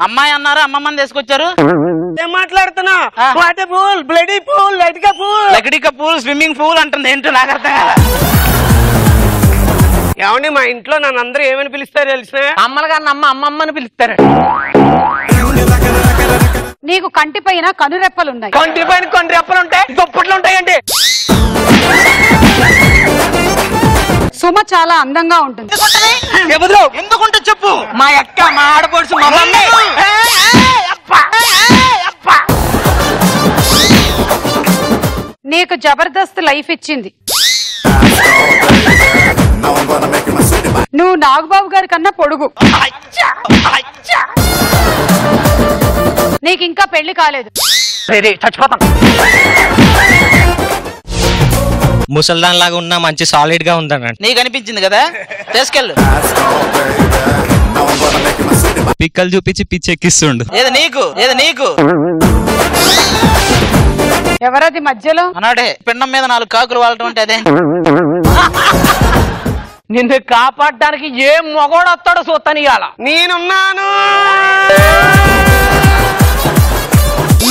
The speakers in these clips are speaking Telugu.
అమ్మాయి అన్నారు, అమ్మమ్మని తీసుకొచ్చారు. ఏం మాట్లాడుతున్నా? వాటర్ పూల్, బ్లడీ పూల్, లెగడిక పూల్, స్విమ్మింగ్ పూల్ అంటుంది. ఏంటో నాకు అర్థం కదా. ఏమండి మా ఇంట్లో నన్ను అందరూ ఏమని పిలుస్తారు తెలిసిన? అమ్మలుగా అమ్మమ్మని పిలుస్తారు. నీకు కంటి పైన కనురెప్పలున్నాయి. కంటి పైన కొన్ని రెప్పలు ఉంటాయి, దుప్పట్లు ఉంటాయండి. సుమ చాలా అందంగా ఉంటుంది. ఎందుకుంటే చెప్పు. మా అక్క, మా ఆడపడుచు, మా మమ్మీ. నీకు జబర్దస్త్ లైఫ్ ఇచ్చింది. నువ్వు నాగబాబు గారి కన్నా పొడుగు. నీకు ఇంకా పెళ్లి కాలేదు. చచ్చిపోతాం. ముసల్దాన్ లాగా ఉన్నా మంచి సాలిడ్ గా ఉందన్నట్టు నీకు అనిపించింది కదా, తీసుకెళ్ళు. పిక్కలు చూపించి పిచ్చి ఎక్కిస్తుండు. ఏది నీకు ఎవరది మధ్యలో? అన్నాడే పిండం మీద 4 కాకులు వాడటం అంటే అదే. నిన్ను కాపాడడానికి ఏ మొగోడు వస్తాడో చూస్తాను ఇవాళ. నేనున్నాను.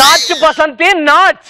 Notch Basanti notch.